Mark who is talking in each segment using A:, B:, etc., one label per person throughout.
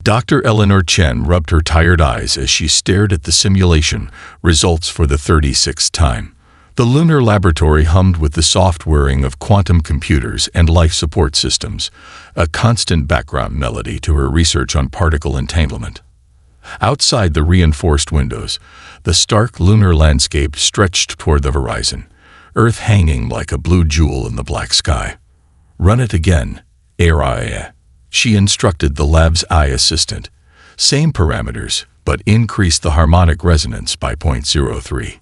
A: Dr. Eleanor Chen rubbed her tired eyes as she stared at the simulation results for the 36th time. The lunar laboratory hummed with the soft whirring of quantum computers and life support systems, a constant background melody to her research on particle entanglement. Outside the reinforced windows, the stark lunar landscape stretched toward the horizon, Earth hanging like a blue jewel in the black sky. "Run it again, HFY," she instructed the lab's eye assistant. "Same parameters, but increase the harmonic resonance by 0.03.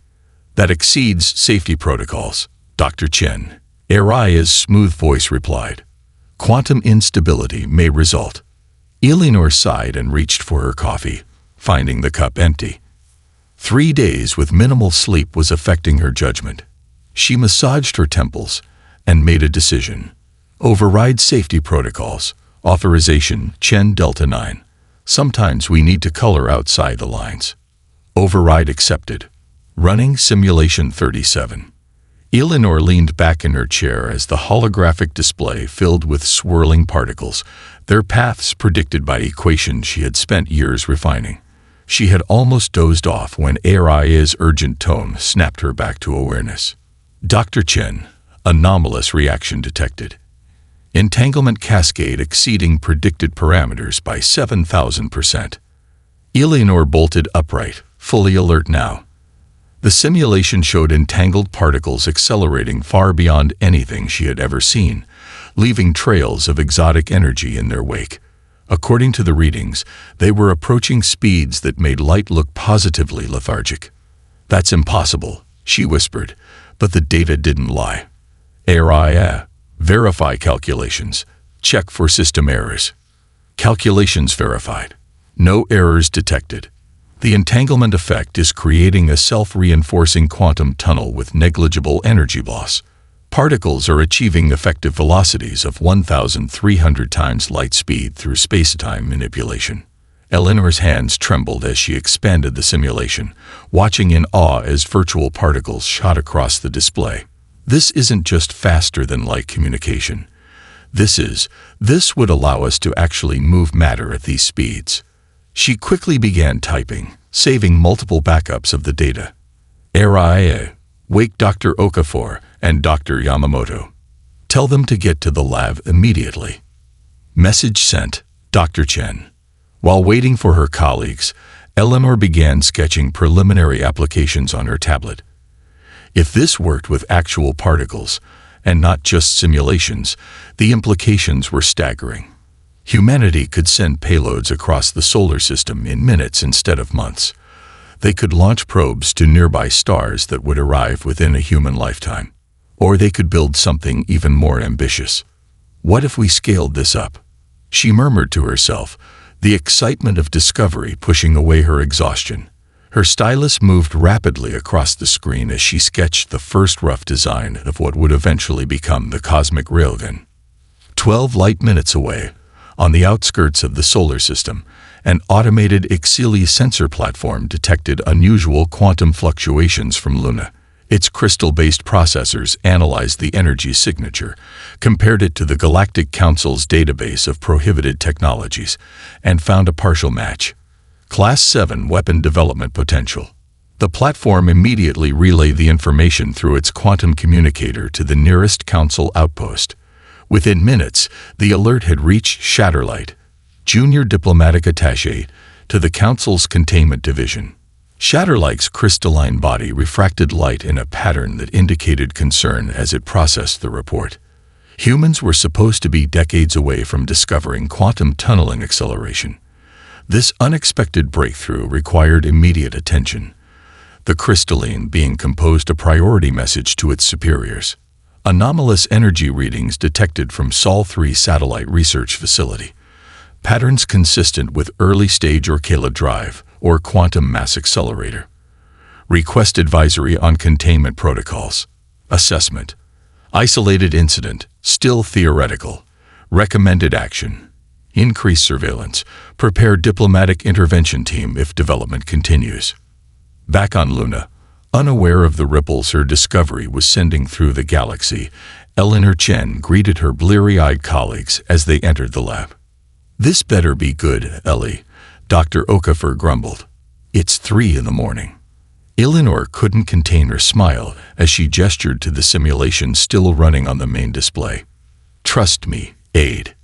A: "That exceeds safety protocols, Dr. Chen," HFY's smooth voice replied. "Quantum instability may result." Eleanor sighed and reached for her coffee, finding the cup empty. 3 days with minimal sleep was affecting her judgment. She massaged her temples and made a decision. Override safety protocols. Authorization Chen Delta 9. Sometimes we need to color outside the lines. Override accepted. Running simulation 37. Eleanor leaned back in her chair as the holographic display filled with swirling particles, their paths predicted by equations she had spent years refining. She had almost dozed off when HFY's urgent tone snapped her back to awareness. "Dr. Chen, anomalous reaction detected. Entanglement cascade exceeding predicted parameters by 7,000%. Eleanor bolted upright, fully alert now. The simulation showed entangled particles accelerating far beyond anything she had ever seen, leaving trails of exotic energy in their wake. According to the readings, they were approaching speeds that made light look positively lethargic. "That's impossible," she whispered, but the data didn't lie. HFY, verify calculations. Check for system errors. Calculations verified. No errors detected. The entanglement effect is creating a self-reinforcing quantum tunnel with negligible energy loss. Particles are achieving effective velocities of 1,300 times light speed through space-time manipulation. Eleanor's hands trembled as she expanded the simulation, watching in awe as virtual particles shot across the display. This isn't just faster than light communication. This would allow us to actually move matter at these speeds. She quickly began typing, saving multiple backups of the data. HFY, wake Dr. Okafor and Dr. Yamamoto. Tell them to get to the lab immediately. Message sent, Dr. Chen. While waiting for her colleagues, Eleanor began sketching preliminary applications on her tablet. If this worked with actual particles, and not just simulations, the implications were staggering. Humanity could send payloads across the solar system in minutes instead of months. They could launch probes to nearby stars that would arrive within a human lifetime. Or they could build something even more ambitious. What if we scaled this up? She murmured to herself, the excitement of discovery pushing away her exhaustion. Her stylus moved rapidly across the screen as she sketched the first rough design of what would eventually become the cosmic railgun. 12 light minutes away, on the outskirts of the solar system, an automated Ixili sensor platform detected unusual quantum fluctuations from Luna. Its crystal-based processors analyzed the energy signature, compared it to the Galactic Council's database of prohibited technologies, and found a partial match. Class 7 weapon development potential. The platform immediately relayed the information through its quantum communicator to the nearest Council outpost. Within minutes, the alert had reached Shatterlight, junior diplomatic attaché to the Council's containment division. Shatterlight's crystalline body refracted light in a pattern that indicated concern as it processed the report. Humans were supposed to be decades away from discovering quantum tunneling acceleration. This unexpected breakthrough required immediate attention. The crystalline being composed a priority message to its superiors. Anomalous energy readings detected from Sol 3 satellite research facility. Patterns consistent with early-stage Orcala drive or quantum mass accelerator. Request advisory on containment protocols. Assessment. Isolated incident, still theoretical. Recommended action. Increase surveillance. Prepare diplomatic intervention team if development continues. Back on Luna, unaware of the ripples her discovery was sending through the galaxy, Eleanor Chen greeted her bleary-eyed colleagues as they entered the lab. "This better be good, Ellie," Dr. Okafor grumbled. "It's 3 in the morning." Eleanor couldn't contain her smile as she gestured to the simulation still running on the main display. "Trust me, Aide.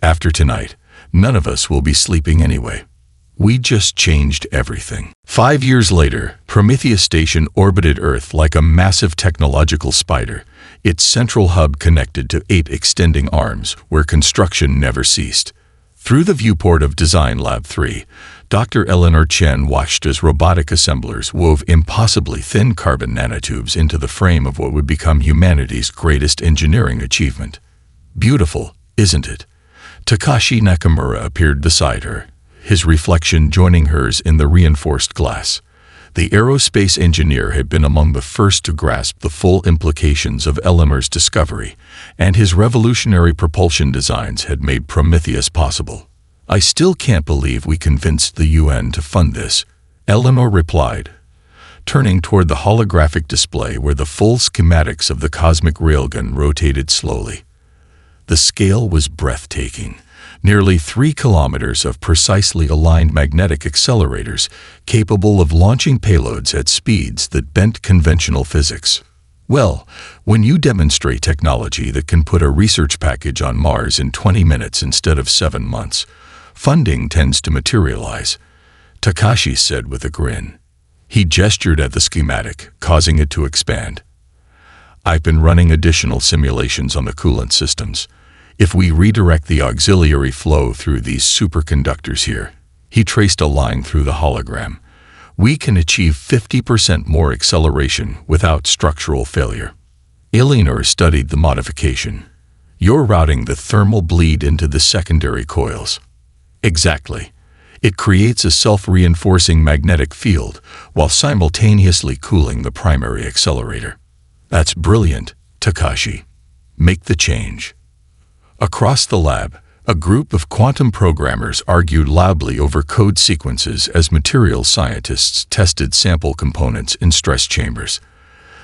A: After tonight, none of us will be sleeping anyway. We just changed everything." 5 years later, Prometheus Station orbited Earth like a massive technological spider, its central hub connected to 8 extending arms where construction never ceased. Through the viewport of Design Lab 3, Dr. Eleanor Chen watched as robotic assemblers wove impossibly thin carbon nanotubes into the frame of what would become humanity's greatest engineering achievement. "Beautiful, isn't it?" Takashi Nakamura appeared beside her, his reflection joining hers in the reinforced glass. The aerospace engineer had been among the first to grasp the full implications of Eleanor's discovery, and his revolutionary propulsion designs had made Prometheus possible. "I still can't believe we convinced the UN to fund this," Eleanor replied, turning toward the holographic display where the full schematics of the cosmic railgun rotated slowly. The scale was breathtaking. Nearly 3 kilometers of precisely aligned magnetic accelerators capable of launching payloads at speeds that bent conventional physics. Well, when you demonstrate technology that can put a research package on Mars in 20 minutes instead of 7 months, funding tends to materialize, Takashi said with a grin. He gestured at the schematic, causing it to expand. "I've been running additional simulations on the coolant systems. If we redirect the auxiliary flow through these superconductors here," he traced a line through the hologram, "we can achieve 50% more acceleration without structural failure." Eleanor studied the modification. "You're routing the thermal bleed into the secondary coils." "Exactly. It creates a self-reinforcing magnetic field while simultaneously cooling the primary accelerator." "That's brilliant, Takashi. Make the change." Across the lab, a group of quantum programmers argued loudly over code sequences as materials scientists tested sample components in stress chambers.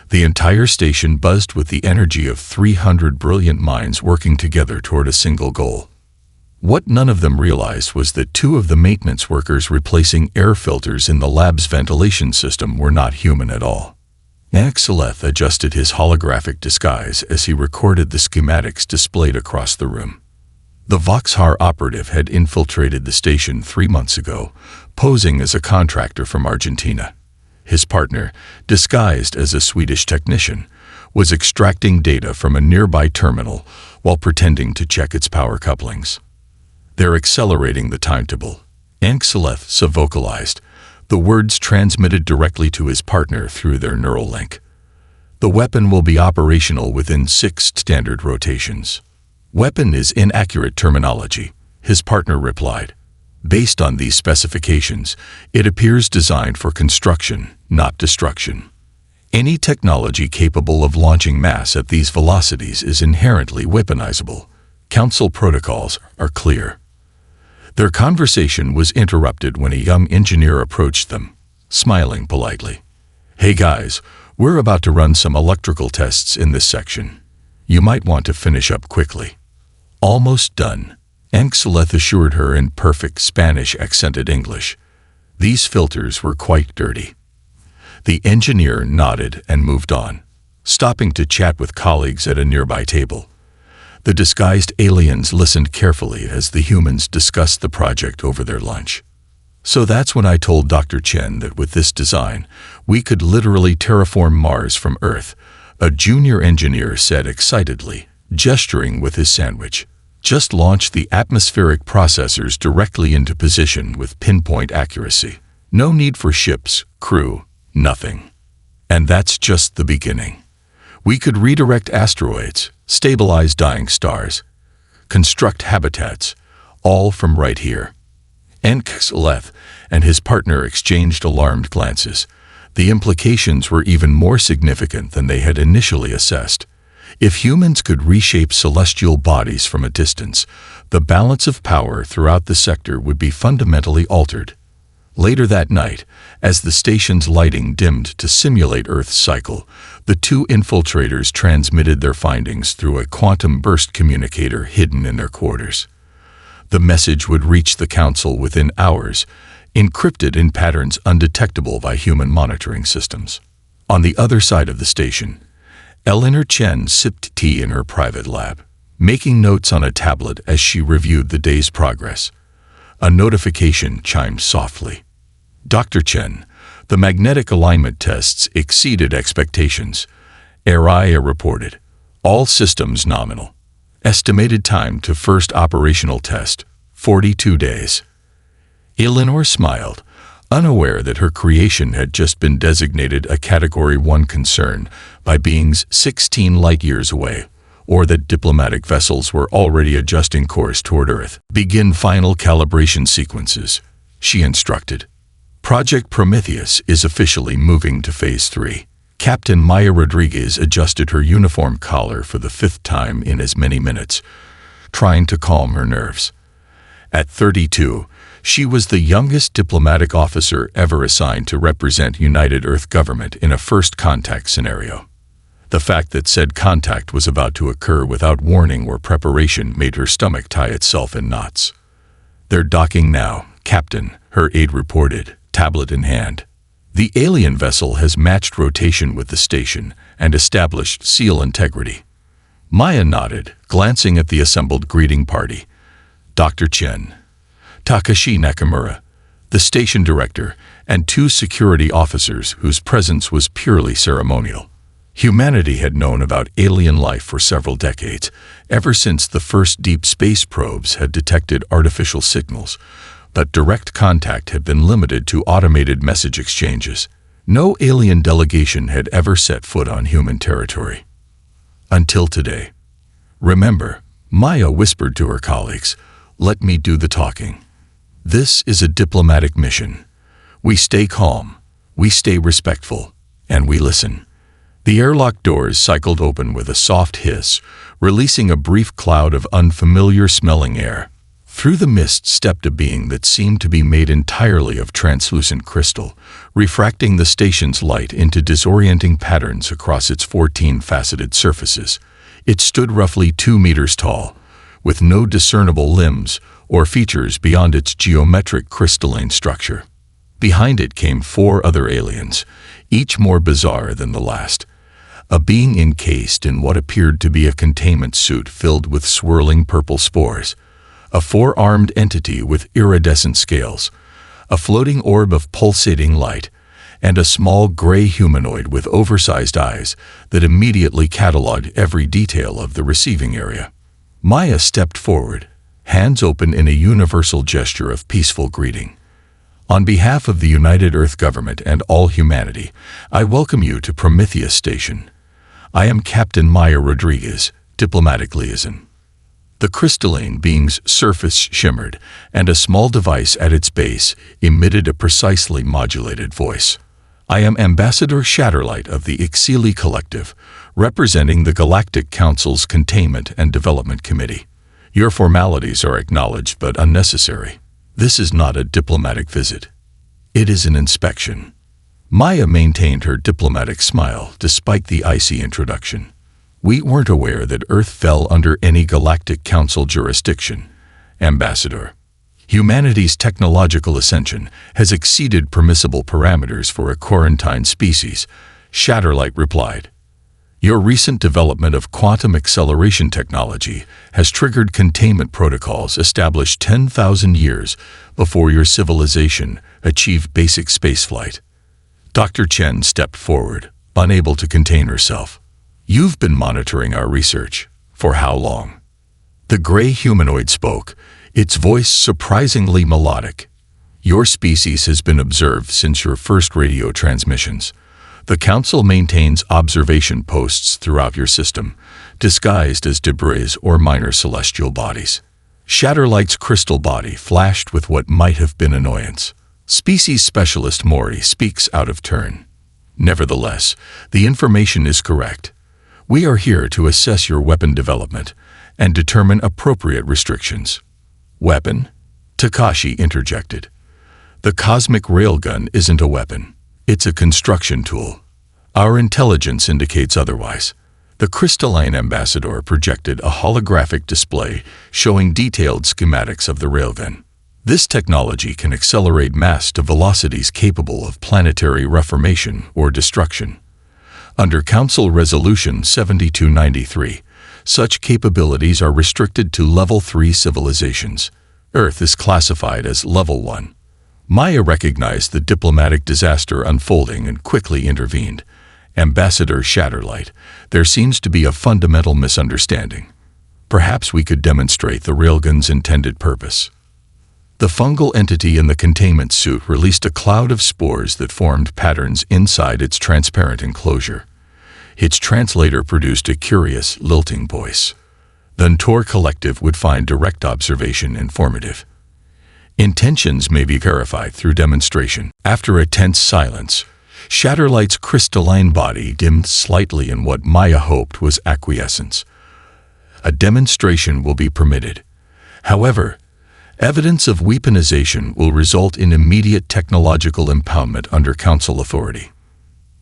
A: The entire station buzzed with the energy of 300 brilliant minds working together toward a single goal. What none of them realized was that 2 of the maintenance workers replacing air filters in the lab's ventilation system were not human at all. Axeleth adjusted his holographic disguise as he recorded the schematics displayed across the room. The Vauxhall operative had infiltrated the station 3 months ago, posing as a contractor from Argentina. His partner, disguised as a Swedish technician, was extracting data from a nearby terminal while pretending to check its power couplings. "They're accelerating the timetable," Axeleth vocalized, the words transmitted directly to his partner through their neural link. "The weapon will be operational within 6 standard rotations." "Weapon is inaccurate terminology," his partner replied. "Based on these specifications, it appears designed for construction, not destruction. Any technology capable of launching mass at these velocities is inherently weaponizable. Council protocols are clear." Their conversation was interrupted when a young engineer approached them, smiling politely. "Hey guys, we're about to run some electrical tests in this section. You might want to finish up quickly." "Almost done," Axeleth assured her in perfect Spanish-accented English. These filters were quite dirty. The engineer nodded and moved on, stopping to chat with colleagues at a nearby table. The disguised aliens listened carefully as the humans discussed the project over their lunch. "So that's when I told Dr. Chen that with this design, we could literally terraform Mars from Earth," a junior engineer said excitedly, gesturing with his sandwich. "Just launch the atmospheric processors directly into position with pinpoint accuracy. No need for ships, crew, nothing. And that's just the beginning. We could redirect asteroids, stabilize dying stars, construct habitats, all from right here." Axeleth and his partner exchanged alarmed glances. The implications were even more significant than they had initially assessed. If humans could reshape celestial bodies from a distance, the balance of power throughout the sector would be fundamentally altered. Later that night, as the station's lighting dimmed to simulate Earth's cycle, the 2 infiltrators transmitted their findings through a quantum burst communicator hidden in their quarters. The message would reach the Council within hours, encrypted in patterns undetectable by human monitoring systems. On the other side of the station, Eleanor Chen sipped tea in her private lab, making notes on a tablet as she reviewed the day's progress. A notification chimed softly. Dr. Chen, the magnetic alignment tests exceeded expectations. Araya reported. All systems nominal. Estimated time to first operational test, 42 days. Eleanor smiled, unaware that her creation had just been designated a Category 1 concern by beings 16 light-years away, or that diplomatic vessels were already adjusting course toward Earth. Begin final calibration sequences, she instructed. Project Prometheus is officially moving to Phase 3. Captain Maya Rodriguez adjusted her uniform collar for the 5th time in as many minutes, trying to calm her nerves. At 32, she was the youngest diplomatic officer ever assigned to represent United Earth government in a first contact scenario. The fact that said contact was about to occur without warning or preparation made her stomach tie itself in knots. "They're docking now, Captain," her aide reported, tablet in hand. "The alien vessel has matched rotation with the station and established seal integrity." Maya nodded, glancing at the assembled greeting party. Dr. Chen, Takashi Nakamura, the station director, and 2 security officers whose presence was purely ceremonial. Humanity had known about alien life for several decades, ever since the first deep space probes had detected artificial signals, but direct contact had been limited to automated message exchanges. No alien delegation had ever set foot on human territory. Until today. "Remember," Maya whispered to her colleagues, "let me do the talking. This is a diplomatic mission. We stay calm, we stay respectful, and we listen." The airlock doors cycled open with a soft hiss, releasing a brief cloud of unfamiliar-smelling air. Through the mist stepped a being that seemed to be made entirely of translucent crystal, refracting the station's light into disorienting patterns across its 14-faceted surfaces. It stood roughly 2 meters tall, with no discernible limbs or features beyond its geometric crystalline structure. Behind it came 4 other aliens, each more bizarre than the last. A being encased in what appeared to be a containment suit filled with swirling purple spores. A 4-armed entity with iridescent scales, a floating orb of pulsating light, and a small gray humanoid with oversized eyes that immediately cataloged every detail of the receiving area. Maya stepped forward, hands open in a universal gesture of peaceful greeting. "On behalf of the United Earth Government and all humanity, I welcome you to Prometheus Station. I am Captain Maya Rodriguez, diplomatic liaison." The crystalline being's surface shimmered, and a small device at its base emitted a precisely modulated voice. "I am Ambassador Shatterlight of the Ixili Collective, representing the Galactic Council's Containment and Development Committee. Your formalities are acknowledged but unnecessary. This is not a diplomatic visit. It is an inspection." Maya maintained her diplomatic smile despite the icy introduction. "We weren't aware that Earth fell under any Galactic Council jurisdiction, Ambassador. Humanity's technological ascension has exceeded permissible parameters for a quarantine species," Shatterlight replied. "Your recent development of quantum acceleration technology has triggered containment protocols established 10,000 years before your civilization achieved basic spaceflight." Dr. Chen stepped forward, unable to contain herself. "You've been monitoring our research. For how long?" The gray humanoid spoke, its voice surprisingly melodic. "Your species has been observed since your first radio transmissions. The Council maintains observation posts throughout your system, disguised as debris or minor celestial bodies." Shatterlight's crystal body flashed with what might have been annoyance. "Species Specialist Mori speaks out of turn. Nevertheless, the information is correct. We are here to assess your weapon development and determine appropriate restrictions." "Weapon?" Takashi interjected. "The cosmic railgun isn't a weapon. It's a construction tool. Our intelligence indicates otherwise. The crystalline ambassador projected a holographic display showing detailed schematics of the Railgun. This technology can accelerate mass to velocities capable of planetary reformation or destruction. Under Council Resolution 7293, such capabilities are restricted to Level 3 civilizations. Earth is classified as Level 1. Maya recognized the diplomatic disaster unfolding and quickly intervened. Ambassador Shatterlight, there seems to be a fundamental misunderstanding. Perhaps we could demonstrate the Railgun's intended purpose. The fungal entity in the containment suit released a cloud of spores that formed patterns inside its transparent enclosure. Its translator produced a curious, lilting voice. The Ntor Collective would find direct observation informative. Intentions may be verified through demonstration. After a tense silence, Shatterlight's crystalline body dimmed slightly in what Maya hoped was acquiescence. A demonstration will be permitted. However, evidence of weaponization will result in immediate technological impoundment under Council authority.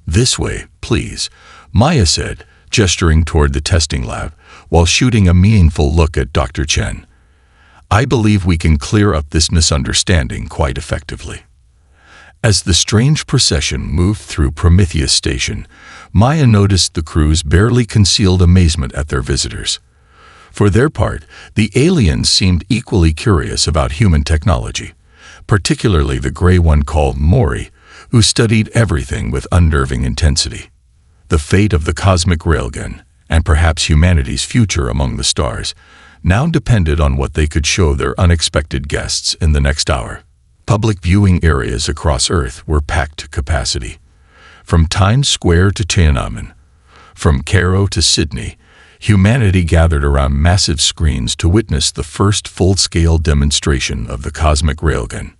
A: This way, please, Maya said, gesturing toward the testing lab, while shooting a meaningful look at Dr. Chen. I believe we can clear up this misunderstanding quite effectively. As the strange procession moved through Prometheus Station, Maya noticed the crew's barely concealed amazement at their visitors. For their part, the aliens seemed equally curious about human technology, particularly the gray one called Mori, who studied everything with unnerving intensity. The fate of the cosmic Railgun, and perhaps humanity's future among the stars, now depended on what they could show their unexpected guests in the next hour. Public viewing areas across Earth were packed to capacity. From Times Square to Tiananmen, from Cairo to Sydney, humanity gathered around massive screens to witness the first full-scale demonstration of the cosmic Railgun.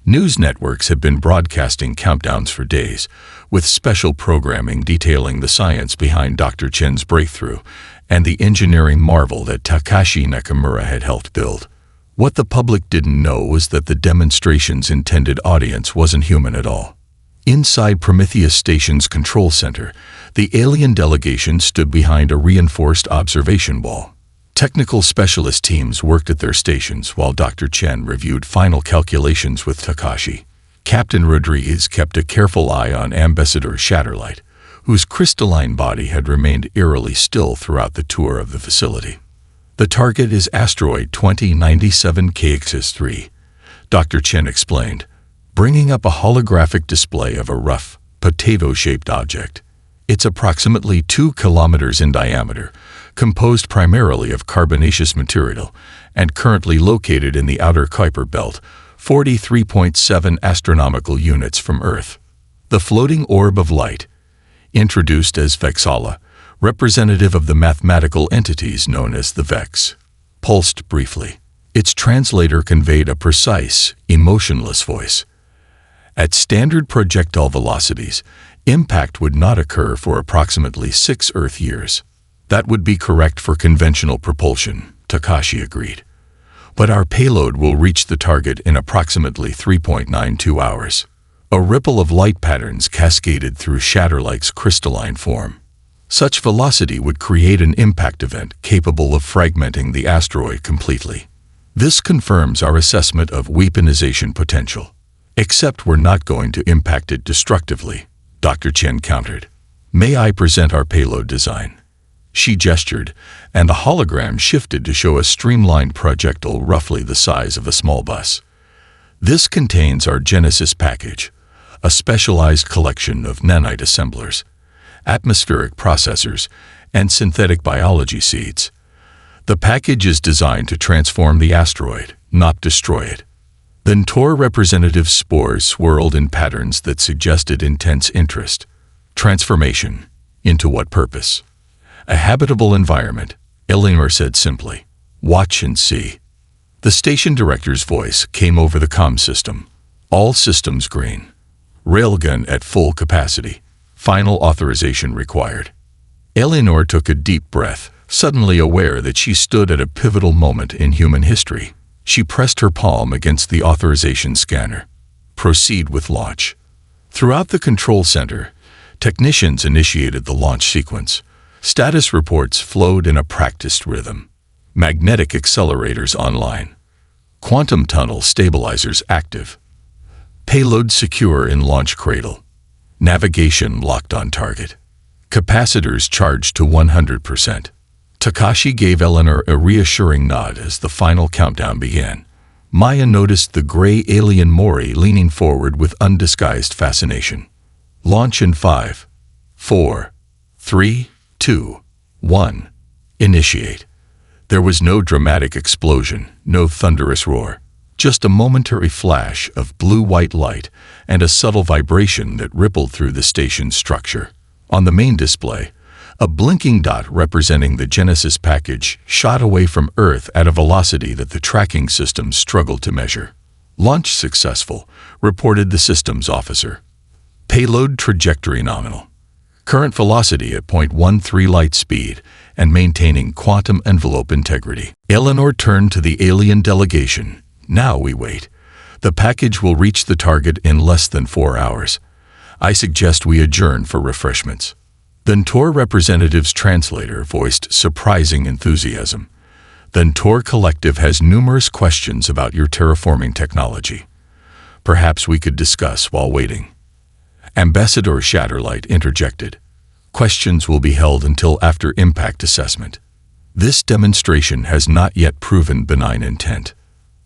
A: News networks have been broadcasting countdowns for days, with special programming detailing the science behind Dr. Chen's breakthrough and the engineering marvel that Takashi Nakamura had helped build. What the public didn't know was that the demonstration's intended audience wasn't human at all. Inside Prometheus Station's control center, the alien delegation stood behind a reinforced observation wall. Technical specialist teams worked at their stations while Dr. Chen reviewed final calculations with Takashi. Captain Rodriguez kept a careful eye on Ambassador Shatterlight, whose crystalline body had remained eerily still throughout the tour of the facility. The target is asteroid 2097 KX-3, Dr. Chen explained, bringing up a holographic display of a rough, potato-shaped object. It's approximately 2 kilometers in diameter, composed primarily of carbonaceous material, and currently located in the outer Kuiper belt, 43.7 astronomical units from Earth. The floating orb of light, introduced as Vexala, representative of the mathematical entities known as the Vex, pulsed briefly. Its translator conveyed a precise, emotionless voice. At standard projectile velocities, impact would not occur for approximately 6 Earth years. That would be correct for conventional propulsion, Takashi agreed. But our payload will reach the target in approximately 3.92 hours. A ripple of light patterns cascaded through Shatterlight's crystalline form. Such velocity would create an impact event capable of fragmenting the asteroid completely. This confirms our assessment of weaponization potential. Except we're not going to impact it destructively, Dr. Chen countered. May I present our payload design? She gestured, and the hologram shifted to show a streamlined projectile roughly the size of a small bus. This contains our Genesis package, a specialized collection of nanite assemblers, atmospheric processors, and synthetic biology seeds. The package is designed to transform the asteroid, not destroy it. The Ntor representative spores swirled in patterns that suggested intense interest. Transformation. Into what purpose? A habitable environment, Eleanor said simply. Watch and see. The station director's voice came over the comm system. All systems green. Railgun at full capacity. Final authorization required. Eleanor took a deep breath, suddenly aware that she stood at a pivotal moment in human history. She pressed her palm against the authorization scanner. Proceed with launch. Throughout the control center, technicians initiated the launch sequence. Status reports flowed in a practiced rhythm. Magnetic accelerators online. Quantum tunnel stabilizers active. Payload secure in launch cradle. Navigation locked on target. Capacitors charged to 100%. Takashi gave Eleanor a reassuring nod as the final countdown began. Maya noticed the gray alien Mori leaning forward with undisguised fascination. Launch in 5, 4, 3, 2, 1. Initiate. There was no dramatic explosion, no thunderous roar, just a momentary flash of blue-white light and a subtle vibration that rippled through the station's structure. On the main display, a blinking dot representing the Genesis package shot away from Earth at a velocity that the tracking system struggled to measure. Launch successful, reported the systems officer. Payload trajectory nominal. Current velocity at 0.13 light speed and maintaining quantum envelope integrity. Eleanor turned to the alien delegation. Now we wait. The package will reach the target in less than 4 hours. I suggest we adjourn for refreshments. The Ntor representative's translator voiced surprising enthusiasm. The Ntor Collective has numerous questions about your terraforming technology. Perhaps we could discuss while waiting. Ambassador Shatterlight interjected. Questions will be held until after impact assessment. This demonstration has not yet proven benign intent.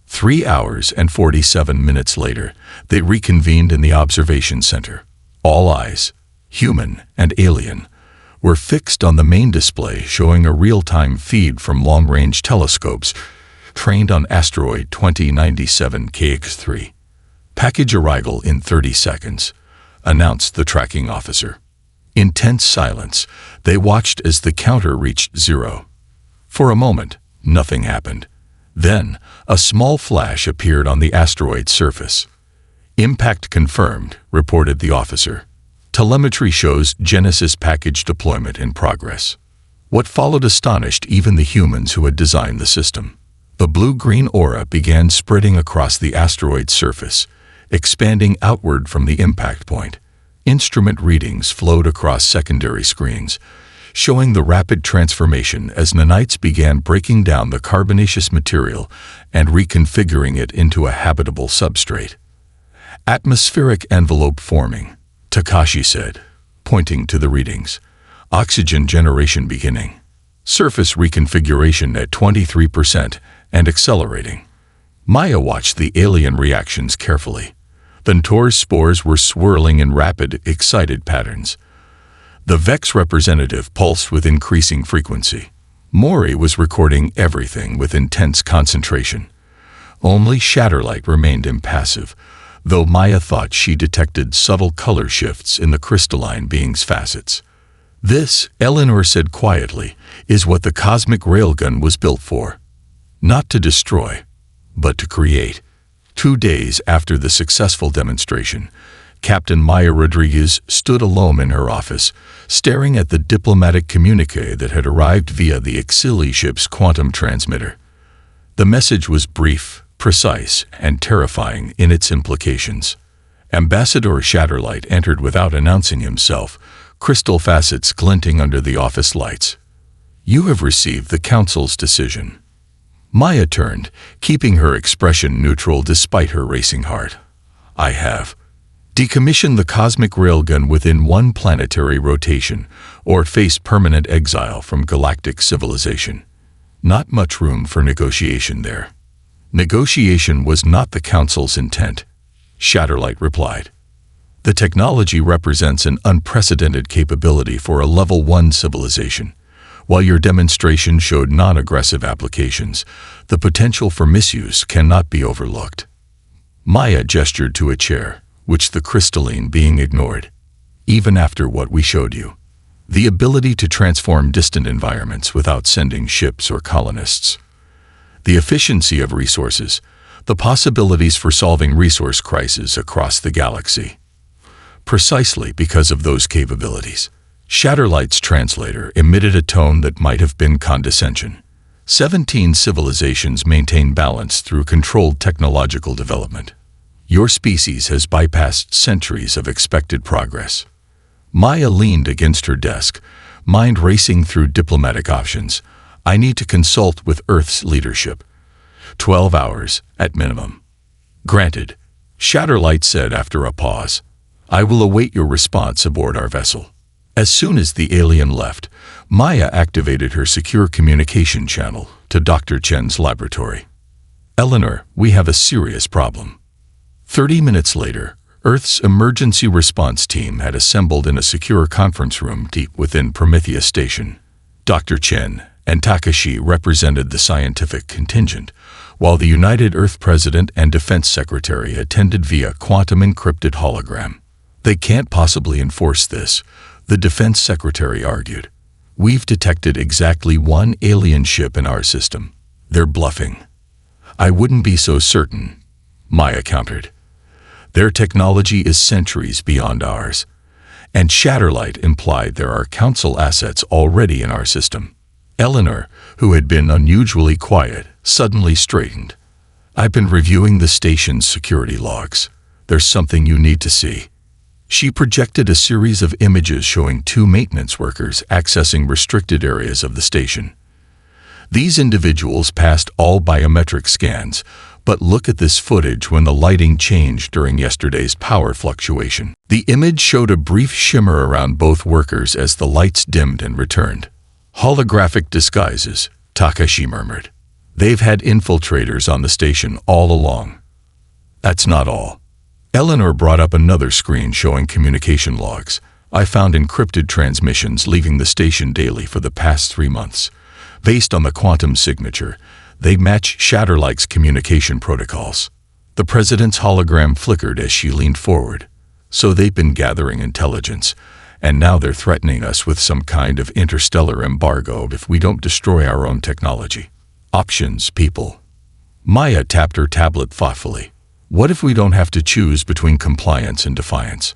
A: 3 hours and 47 minutes later, they reconvened in the observation center. All eyes, human and alien, were fixed on the main display showing a real-time feed from long-range telescopes trained on asteroid 2097 KX3. Package arrival in 30 seconds, announced the tracking officer. Intense silence. They watched as the counter reached 0. For a moment, nothing happened. Then, a small flash appeared on the asteroid's surface. Impact confirmed, reported the officer. Telemetry shows Genesis package deployment in progress. What followed astonished even the humans who had designed the system. The blue-green aura began spreading across the asteroid's surface, expanding outward from the impact point. Instrument readings flowed across secondary screens, showing the rapid transformation as nanites began breaking down the carbonaceous material and reconfiguring it into a habitable substrate. Atmospheric envelope forming, Takashi said, pointing to the readings. Oxygen generation beginning. Surface reconfiguration at 23% and accelerating. Maya watched the alien reactions carefully. The Ntor's spores were swirling in rapid, excited patterns. The Vex representative pulsed with increasing frequency. Mori was recording everything with intense concentration. Only Shatterlight remained impassive, though Maya thought she detected subtle color shifts in the crystalline being's facets. This, Eleanor said quietly, is what the cosmic railgun was built for. Not to destroy, but to create. 2 days after the successful demonstration, Captain Maya Rodriguez stood alone in her office, staring at the diplomatic communique that had arrived via the Exili ship's quantum transmitter. The message was brief, precise, and terrifying in its implications. Ambassador Shatterlight entered without announcing himself, crystal facets glinting under the office lights. You have received the Council's decision. Maya turned, keeping her expression neutral despite her racing heart. I have. Decommission the cosmic railgun within 1 planetary rotation, or face permanent exile from galactic civilization. Not much room for negotiation there. Negotiation was not the Council's intent, Shatterlight replied. The technology represents an unprecedented capability for a Level 1 civilization. While your demonstration showed non-aggressive applications, the potential for misuse cannot be overlooked. Maya gestured to a chair, which the crystalline being ignored. Even after what we showed you. The ability to transform distant environments without sending ships or colonists. The efficiency of resources, the possibilities for solving resource crises across the galaxy. Precisely because of those capabilities, Shatterlight's translator emitted a tone that might have been condescension. 17 civilizations maintain balance through controlled technological development. Your species has bypassed centuries of expected progress. Maya leaned against her desk, mind racing through diplomatic options. I need to consult with Earth's leadership. 12 hours, at minimum. Granted, Shatterlight said after a pause. I will await your response aboard our vessel. As soon as the alien left, Maya activated her secure communication channel to Dr. Chen's laboratory. Eleanor, we have a serious problem. 30 minutes later, Earth's emergency response team had assembled in a secure conference room deep within Prometheus Station. Dr. Chen and Takashi represented the scientific contingent, while the United Earth President and Defense Secretary attended via quantum-encrypted hologram. They can't possibly enforce this, the Defense Secretary argued. We've detected exactly one alien ship in our system. They're bluffing. I wouldn't be so certain, Maya countered. Their technology is centuries beyond ours, and Shatterlight implied there are Council assets already in our system. Eleanor, who had been unusually quiet, suddenly straightened. I've been reviewing the station's security logs. There's something you need to see. She projected a series of images showing 2 maintenance workers accessing restricted areas of the station. These individuals passed all biometric scans, but look at this footage when the lighting changed during yesterday's power fluctuation. The image showed a brief shimmer around both workers as the lights dimmed and returned. Holographic disguises, Takashi murmured. They've had infiltrators on the station all along. That's not all. Eleanor brought up another screen showing communication logs. I found encrypted transmissions leaving the station daily for the past 3 months. Based on the quantum signature, they match Shatterlight's communication protocols. The president's hologram flickered as she leaned forward. So they've been gathering intelligence, and now they're threatening us with some kind of interstellar embargo if we don't destroy our own technology. Options, people. Maya tapped her tablet thoughtfully. What if we don't have to choose between compliance and defiance?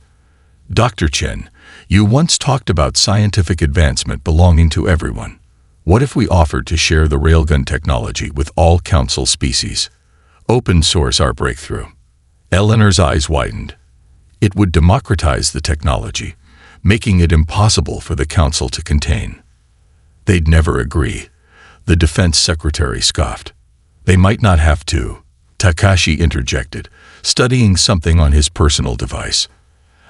A: Dr. Chen, you once talked about scientific advancement belonging to everyone. What if we offered to share the Railgun technology with all Council species? Open source our breakthrough. Eleanor's eyes widened. It would democratize the technology, making it impossible for the Council to contain. They'd never agree. The Defense Secretary scoffed. They might not have to. Takashi interjected, studying something on his personal device.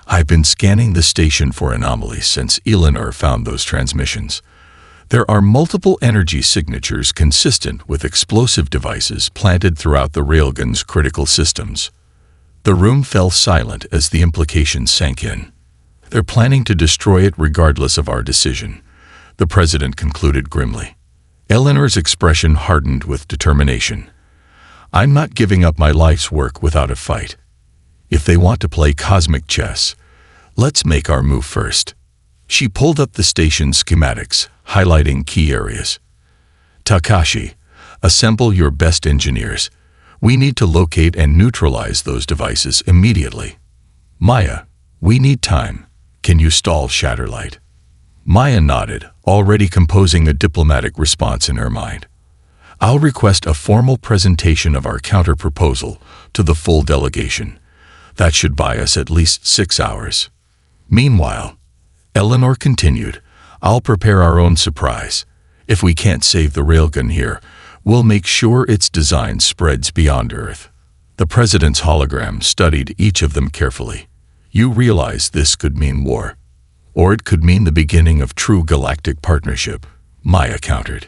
A: I've been scanning the station for anomalies since Eleanor found those transmissions. There are multiple energy signatures consistent with explosive devices planted throughout the Railgun's critical systems. The room fell silent as the implications sank in. They're planning to destroy it regardless of our decision, the president concluded grimly. Eleanor's expression hardened with determination. I'm not giving up my life's work without a fight. If they want to play cosmic chess, let's make our move first. She pulled up the station's schematics, highlighting key areas. Takashi, assemble your best engineers. We need to locate and neutralize those devices immediately. Maya, we need time. Can you stall Shatterlight? Maya nodded, already composing a diplomatic response in her mind. I'll request a formal presentation of our counter-proposal to the full delegation. That should buy us at least 6 hours. Meanwhile, Eleanor continued, I'll prepare our own surprise. If we can't save the Railgun here, we'll make sure its design spreads beyond Earth. The president's hologram studied each of them carefully. You realize this could mean war. Or it could mean the beginning of true galactic partnership, Maya countered.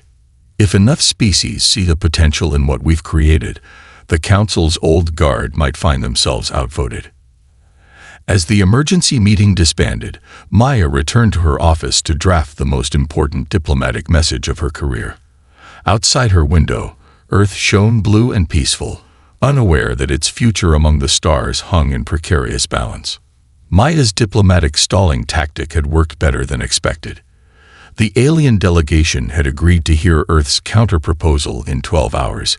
A: If enough species see the potential in what we've created, the Council's old guard might find themselves outvoted. As the emergency meeting disbanded, Maya returned to her office to draft the most important diplomatic message of her career. Outside her window, Earth shone blue and peaceful, unaware that its future among the stars hung in precarious balance. Maya's diplomatic stalling tactic had worked better than expected. The alien delegation had agreed to hear Earth's counter-proposal in 12 hours,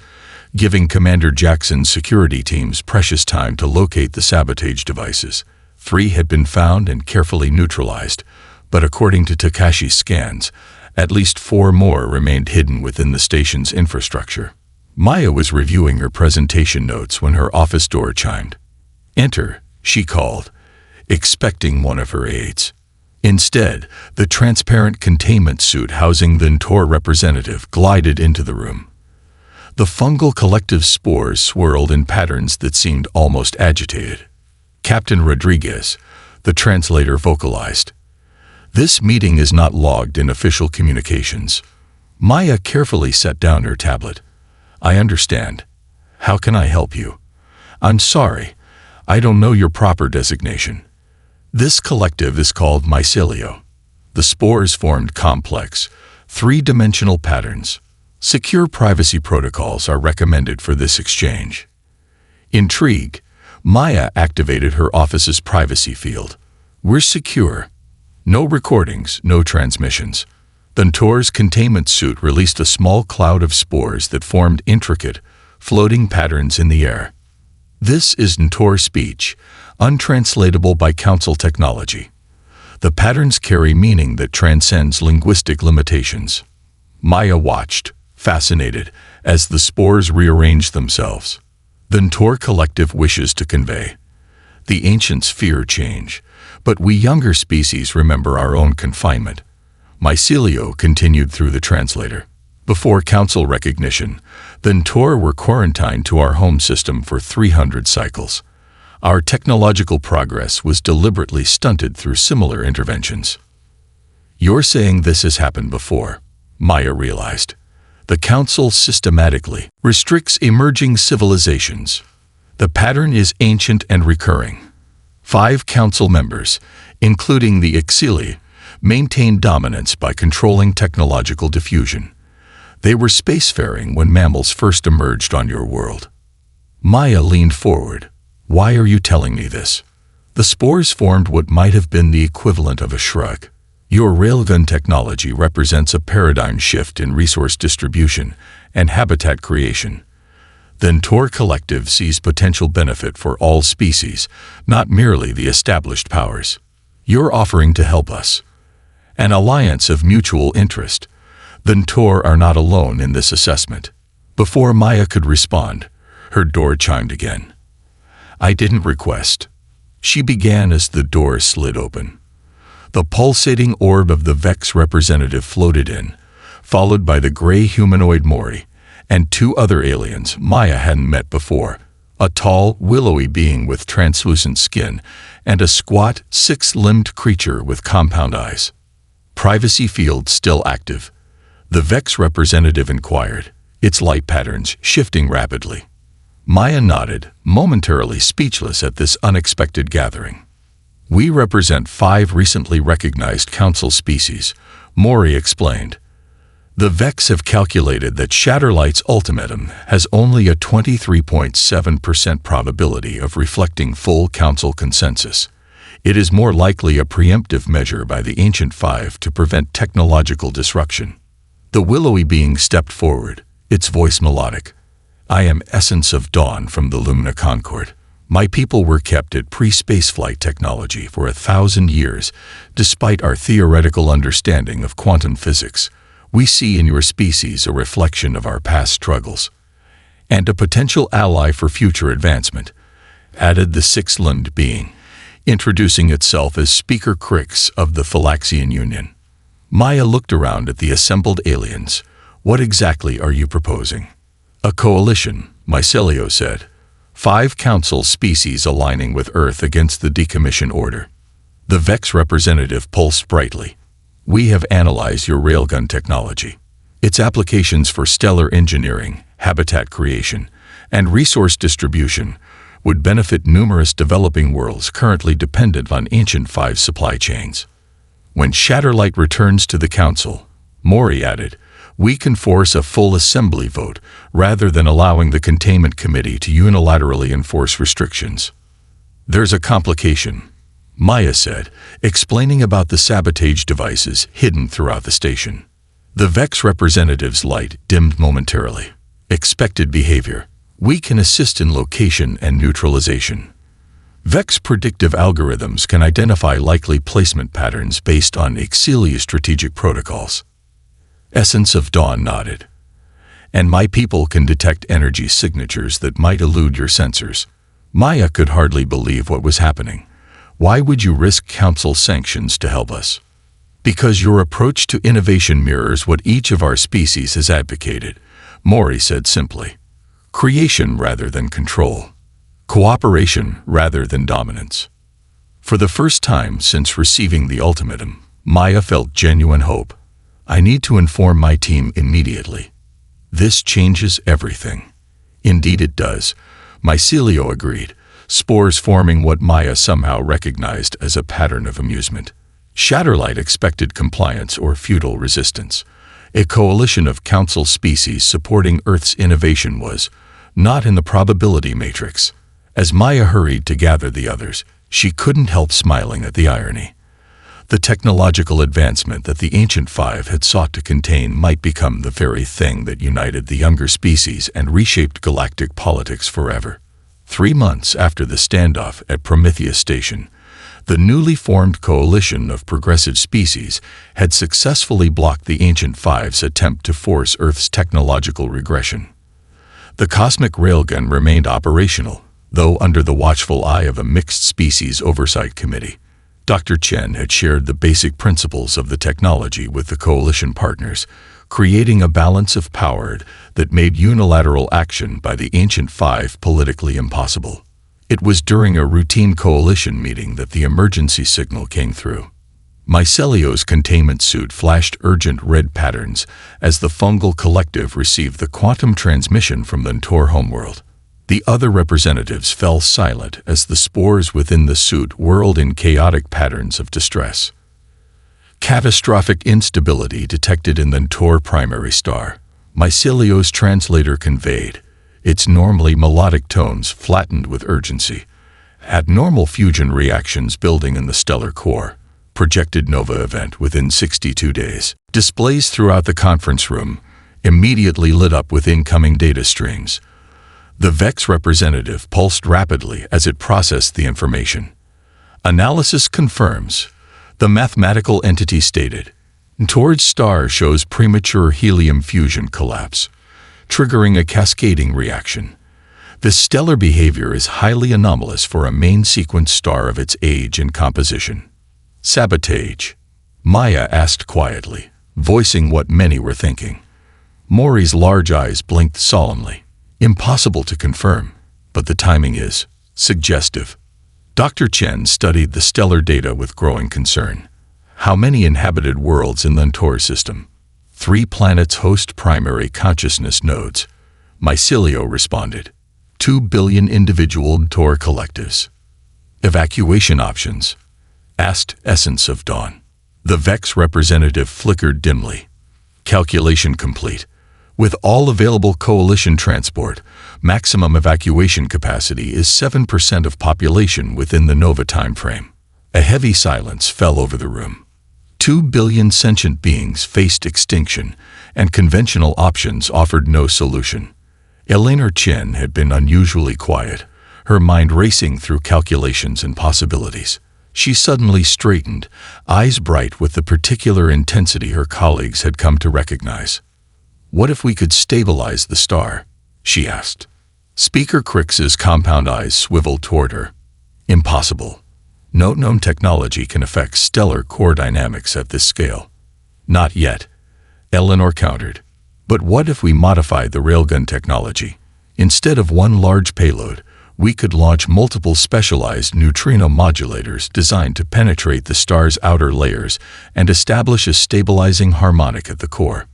A: giving Commander Jackson's security teams precious time to locate the sabotage devices. 3 had been found and carefully neutralized, but according to Takashi's scans, at least 4 more remained hidden within the station's infrastructure. Maya was reviewing her presentation notes when her office door chimed. Enter, she called, expecting one of her aides. Instead, the transparent containment suit housing the Ntor representative glided into the room. The fungal collective spores swirled in patterns that seemed almost agitated. "Captain Rodriguez," the translator vocalized, "this meeting is not logged in official communications." Maya carefully set down her tablet. "I understand. How can I help you?" "I'm sorry. I don't know your proper designation." "This collective is called mycelio. The spores formed complex, three-dimensional patterns. Secure privacy protocols are recommended for this exchange." Intrigued, Maya activated her office's privacy field. "We're secure. No recordings, no transmissions." The Ntor's containment suit released a small cloud of spores that formed intricate, floating patterns in the air. "This is Ntor speech, untranslatable by Council technology. The patterns carry meaning that transcends linguistic limitations." Maya watched, fascinated, as the spores rearranged themselves. The Ntor collective wishes to convey. "The ancients fear change, but we younger species remember our own confinement." Mycelio continued through the translator. "Before Council recognition, the Ntor were quarantined to our home system for 300 cycles. Our technological progress was deliberately stunted through similar interventions." "You're saying this has happened before," Maya realized. "The Council systematically restricts emerging civilizations. The pattern is ancient and recurring. 5 Council members, including the Exili, maintain dominance by controlling technological diffusion. They were spacefaring when mammals first emerged on your world." Maya leaned forward. "Why are you telling me this?" "The spores formed what might have been the equivalent of a shrug. Your Railgun technology represents a paradigm shift in resource distribution and habitat creation. The Ntor collective sees potential benefit for all species, not merely the established powers. You're offering to help us. An alliance of mutual interest. The Ntor are not alone in this assessment." Before Maya could respond, her door chimed again. "I didn't request." She began as the door slid open. The pulsating orb of the Vex representative floated in, followed by the gray humanoid Mori, and 2 other aliens Maya hadn't met before, a tall, willowy being with translucent skin, and a squat, 6-limbed creature with compound eyes. "Privacy field still active?" the Vex representative inquired, its light patterns shifting rapidly. Maya nodded, momentarily speechless at this unexpected gathering. "We represent 5 recently recognized Council species," Mori explained. "The Vex have calculated that Shatterlight's ultimatum has only a 23.7% probability of reflecting full Council consensus. It is more likely a preemptive measure by the Ancient 5 to prevent technological disruption." The willowy being stepped forward, its voice melodic. "I am Essence of Dawn from the Lumina Concord. My people were kept at pre-spaceflight technology for 1,000 years, despite our theoretical understanding of quantum physics. We see in your species a reflection of our past struggles, and a potential ally for future advancement," added the 6-limbed being, introducing itself as Speaker Crix of the Thalaxian Union. Maya looked around at the assembled aliens. "What exactly are you proposing?" "A coalition," Mycelio said. 5 Council species aligning with Earth against the decommission order. The Vex representative pulsed brightly. "We have analyzed your Railgun technology. Its applications for stellar engineering, habitat creation, and resource distribution would benefit numerous developing worlds currently dependent on Ancient 5 supply chains. When Shatterlight returns to the Council," Mori added, "we can force a full assembly vote rather than allowing the Containment Committee to unilaterally enforce restrictions." "There's a complication," Maya said, explaining about the sabotage devices hidden throughout the station. The Vex representative's light dimmed momentarily. "Expected behavior. We can assist in location and neutralization. Vex predictive algorithms can identify likely placement patterns based on Exili strategic protocols." Essence of Dawn nodded. "And my people can detect energy signatures that might elude your sensors." Maya could hardly believe what was happening. Why would you risk council sanctions to help us? Because your approach to innovation mirrors what each of our species has advocated, Maury said simply. Creation rather than control. Cooperation rather than dominance. For the first time since receiving the ultimatum, Maya felt genuine hope. I need to inform my team immediately. This changes everything. Indeed it does, Mycelio agreed, spores forming what Maya somehow recognized as a pattern of amusement. Shatterlight expected compliance or futile resistance. A coalition of council species supporting Earth's innovation was not in the probability matrix. As Maya hurried to gather the others, she couldn't help smiling at the irony. The technological advancement that the Ancient Five had sought to contain might become the very thing that united the younger species and reshaped galactic politics forever. 3 months after the standoff at Prometheus Station, the newly formed coalition of progressive species had successfully blocked the Ancient Five's attempt to force Earth's technological regression. The cosmic railgun remained operational, though under the watchful eye of a mixed-species oversight committee. Dr. Chen had shared the basic principles of the technology with the coalition partners, creating a balance of power that made unilateral action by the Ancient Five politically impossible. It was during a routine coalition meeting that the emergency signal came through. Mycelio's containment suit flashed urgent red patterns as the fungal collective received the quantum transmission from the Ntor homeworld. The other representatives fell silent as the spores within the suit whirled in chaotic patterns of distress. Catastrophic instability detected in the Ntor primary star, Mycelio's translator conveyed, its normally melodic tones flattened with urgency. Abnormal fusion reactions building in the stellar core. Projected nova event within 62 days. Displays throughout the conference room immediately lit up with incoming data streams. The VEX representative pulsed rapidly as it processed the information. Analysis confirms, the mathematical entity stated. Ntor's star shows premature helium fusion collapse, triggering a cascading reaction. This stellar behavior is highly anomalous for a main sequence star of its age and composition. Sabotage, Maya asked quietly, voicing what many were thinking. Maury's large eyes blinked solemnly. Impossible to confirm, but the timing is suggestive. Dr. Chen studied the stellar data with growing concern. How many inhabited worlds in the Ntor system? 3 planets host primary consciousness nodes. Mycelio responded. 2 billion individual Ntor collectives. Evacuation options? Asked Essence of Dawn. The VEX representative flickered dimly. Calculation complete. With all available coalition transport, maximum evacuation capacity is 7% of population within the Nova timeframe. A heavy silence fell over the room. 2 billion sentient beings faced extinction, and conventional options offered no solution. Eleanor Chen had been unusually quiet, her mind racing through calculations and possibilities. She suddenly straightened, eyes bright with the particular intensity her colleagues had come to recognize. What if we could stabilize the star? She asked. Speaker Crix's compound eyes swiveled toward her. Impossible. No known technology can affect stellar core dynamics at this scale. Not yet, Eleanor countered. But what if we modified the railgun technology? Instead of one large payload, we could launch multiple specialized neutrino modulators designed to penetrate the star's outer layers and establish a stabilizing harmonic at the core.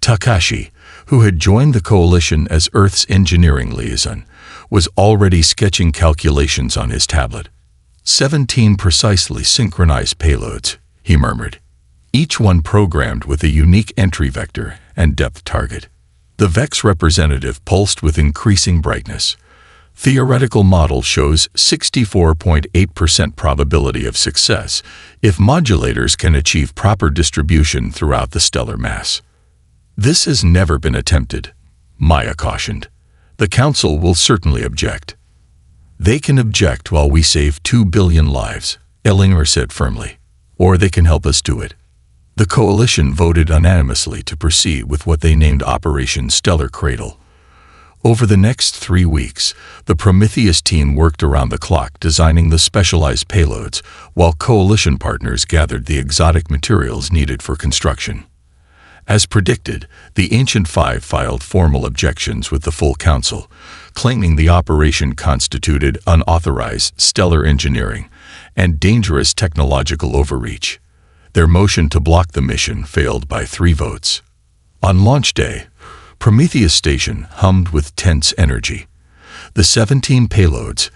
A: Takashi, who had joined the coalition as Earth's engineering liaison, was already sketching calculations on his tablet. 17 precisely synchronized payloads, he murmured, each one programmed with a unique entry vector and depth target. The VEX representative pulsed with increasing brightness. Theoretical model shows 64.8% probability of success if modulators can achieve proper distribution throughout the stellar mass. This has never been attempted, Maya cautioned. The Council will certainly object. They can object while we save 2 billion lives, Eleanor said firmly. Or they can help us do it. The coalition voted unanimously to proceed with what they named Operation Stellar Cradle. Over the next 3 weeks, the Prometheus team worked around the clock designing the specialized payloads, while coalition partners gathered the exotic materials needed for construction. As predicted, the Ancient Five filed formal objections with the full council, claiming the operation constituted unauthorized stellar engineering and dangerous technological overreach. Their motion to block the mission failed by 3 votes. On launch day, Prometheus Station hummed with tense energy. The 17 payloads,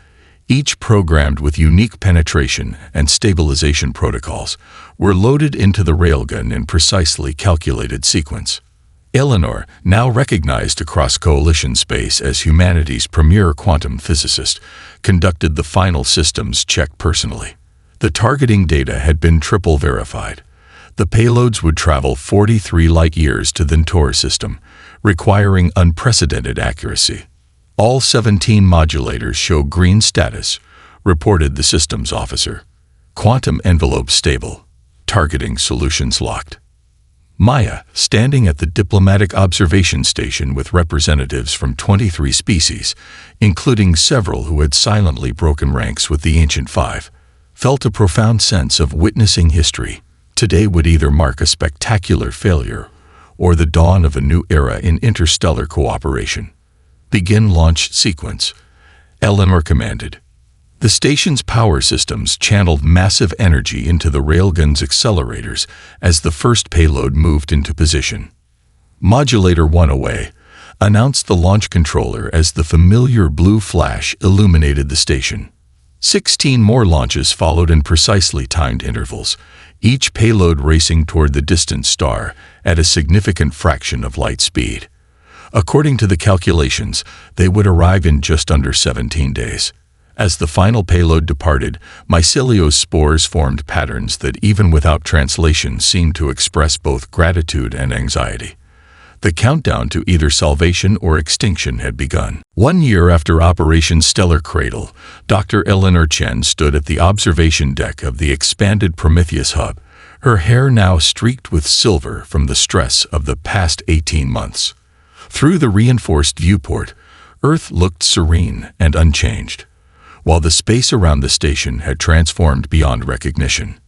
A: each programmed with unique penetration and stabilization protocols, were loaded into the Railgun in precisely calculated sequence. Eleanor, now recognized across coalition space as humanity's premier quantum physicist, conducted the final systems check personally. The targeting data had been triple verified. The payloads would travel 43 light-years to the Ntor system, requiring unprecedented accuracy. All 17 modulators show green status, reported the systems officer. Quantum envelope stable. Targeting solutions locked. Maya, standing at the diplomatic observation station with representatives from 23 species, including several who had silently broken ranks with the Ancient Five, felt a profound sense of witnessing history. Today would either mark a spectacular failure or the dawn of a new era in interstellar cooperation. Begin launch sequence, Eleanor commanded. The station's power systems channeled massive energy into the Railgun's accelerators as the first payload moved into position. Modulator 1 away, announced the launch controller as the familiar blue flash illuminated the station. 16 more launches followed in precisely timed intervals, each payload racing toward the distant star at a significant fraction of light speed. According to the calculations, they would arrive in just under 17 days. As the final payload departed, mycelial spores formed patterns that even without translation seemed to express both gratitude and anxiety. The countdown to either salvation or extinction had begun. 1 year after Operation Stellar Cradle, Dr. Eleanor Chen stood at the observation deck of the expanded Prometheus hub, her hair now streaked with silver from the stress of the past 18 months. Through the reinforced viewport, Earth looked serene and unchanged, while the space around the station had transformed beyond recognition.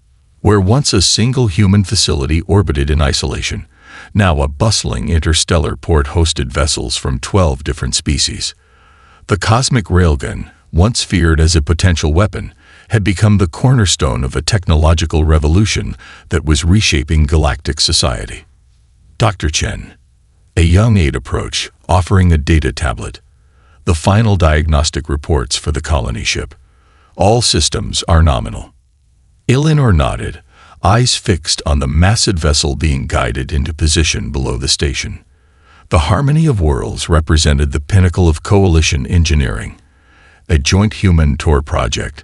A: Where once a single human facility orbited in isolation, now a bustling interstellar port hosted vessels from 12 different species. The cosmic railgun, once feared as a potential weapon, had become the cornerstone of a technological revolution that was reshaping galactic society. Dr. Chen, a young aide approached, offering a data tablet. The final diagnostic reports for the colony ship. All systems are nominal. Eleanor nodded, eyes fixed on the massive vessel being guided into position below the station. The harmony of worlds represented the pinnacle of coalition engineering, a joint human-Tor project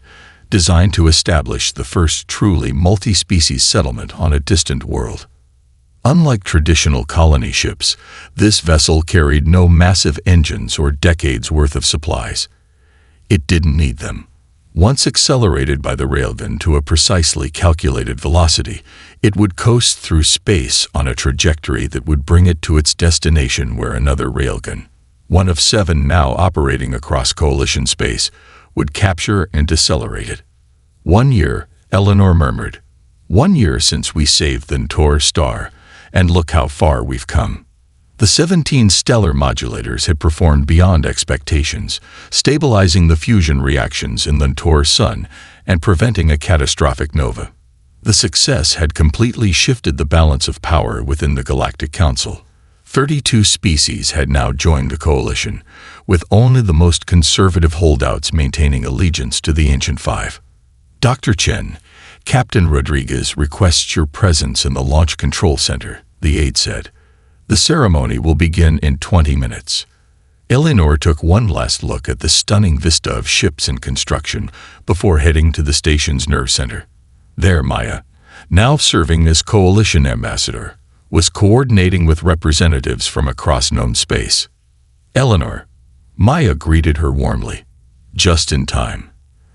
A: designed to establish the first truly multi-species settlement on a distant world. Unlike traditional colony ships, this vessel carried no massive engines or decades' worth of supplies. It didn't need them. Once accelerated by the Railgun to a precisely calculated velocity, it would coast through space on a trajectory that would bring it to its destination where another Railgun, one of 7 now operating across coalition space, would capture and decelerate it. 1 year, Eleanor murmured. 1 year since we saved the Ntor star, and look how far we've come. The 17 stellar modulators had performed beyond expectations, stabilizing the fusion reactions in the Ntor sun and preventing a catastrophic nova. The success had completely shifted the balance of power within the Galactic Council. 32 species had now joined the coalition, with only the most conservative holdouts maintaining allegiance to the Ancient Five. Dr. Chen, Captain Rodriguez requests your presence in the Launch Control Center, the aide said. The ceremony will begin in 20 minutes. Eleanor took one last look at the stunning vista of ships in construction before heading to the station's nerve center. There, Maya, now serving as coalition ambassador, was coordinating with representatives from across known space. Eleanor, Maya greeted her warmly. Just in time.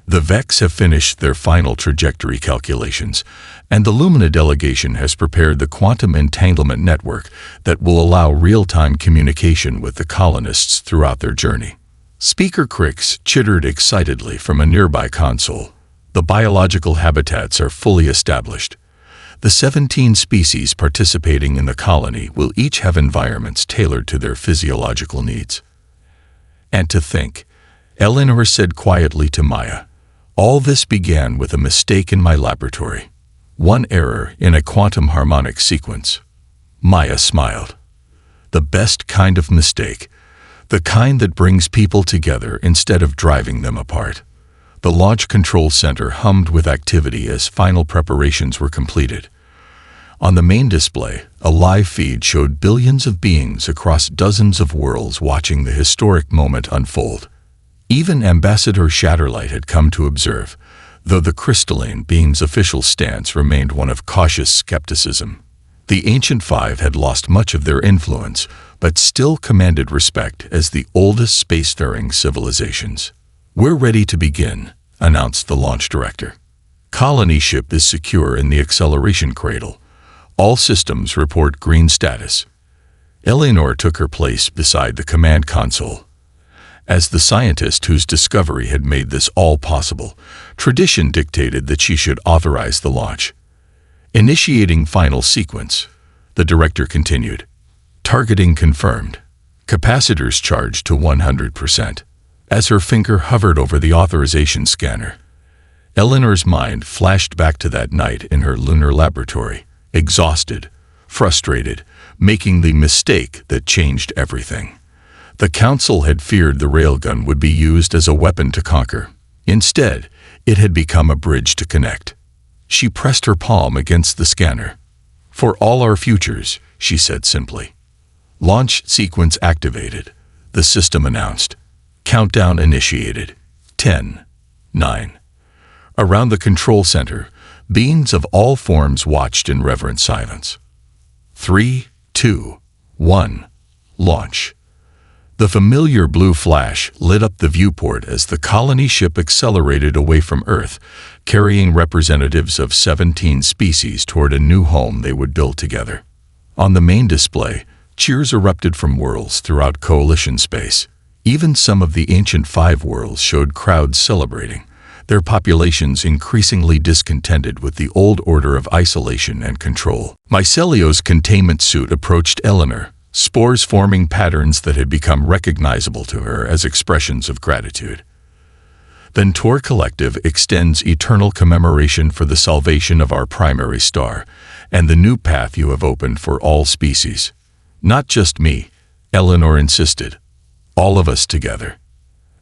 A: The Vex have finished their final trajectory calculations, and the Lumina delegation has prepared the quantum entanglement network that will allow real-time communication with the colonists throughout their journey. Speaker Crix chittered excitedly from a nearby console. The biological habitats are fully established. The 17 species participating in the colony will each have environments tailored to their physiological needs. And to think, Eleanor said quietly to Maya, all this began with a mistake in my laboratory. One error in a quantum harmonic sequence. Maya smiled. The best kind of mistake. The kind that brings people together instead of driving them apart. The Launch Control Center hummed with activity as final preparations were completed. On the main display, a live feed showed billions of beings across dozens of worlds watching the historic moment unfold. Even Ambassador Shatterlight had come to observe, though the crystalline being's official stance remained one of cautious skepticism. The Ancient Five had lost much of their influence, but still commanded respect as the oldest spacefaring civilizations. We're ready to begin, announced the launch director. Colony ship is secure in the acceleration cradle. All systems report green status. Eleanor took her place beside the command console. As the scientist whose discovery had made this all possible, tradition dictated that she should authorize the launch. Initiating final sequence, the director continued. Targeting confirmed. Capacitors charged to 100%. As her finger hovered over the authorization scanner, Eleanor's mind flashed back to that night in her lunar laboratory, exhausted, frustrated, making the mistake that changed everything. The Council had feared the Railgun would be used as a weapon to conquer. Instead, it had become a bridge to connect. She pressed her palm against the scanner. For all our futures, she said simply. Launch sequence activated, the system announced. Countdown initiated. 10, 9. Around the control center, beings of all forms watched in reverent silence. 3, 2, 1. Launch. The familiar blue flash lit up the viewport as the colony ship accelerated away from Earth, carrying representatives of 17 species toward a new home they would build together. On the main display, cheers erupted from worlds throughout Coalition space. Even some of the Ancient Five worlds showed crowds celebrating, their populations increasingly discontented with the old order of isolation and control. Mycelio's containment suit approached Eleanor, spores forming patterns that had become recognizable to her as expressions of gratitude. Then Tor Collective extends eternal commemoration for the salvation of our primary star, and the new path you have opened for all species. Not just me, Eleanor insisted. All of us together.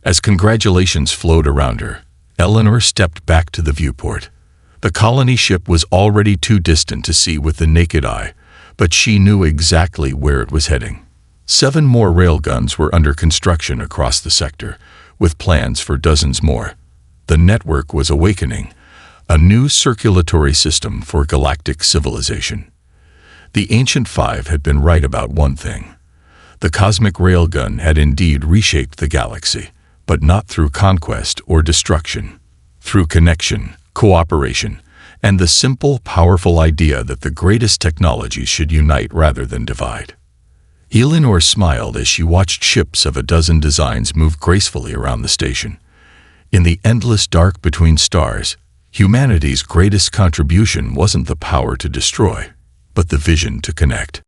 A: As congratulations flowed around her, Eleanor stepped back to the viewport. The colony ship was already too distant to see with the naked eye, but she knew exactly where it was heading. 7 more railguns were under construction across the sector, with plans for dozens more. The network was awakening, a new circulatory system for galactic civilization. The Ancient Five had been right about one thing. The cosmic railgun had indeed reshaped the galaxy, but not through conquest or destruction. Through connection, cooperation, and the simple, powerful idea that the greatest technologies should unite rather than divide. Eleanor smiled as she watched ships of a dozen designs move gracefully around the station. In the endless dark between stars, humanity's greatest contribution wasn't the power to destroy, but the vision to connect.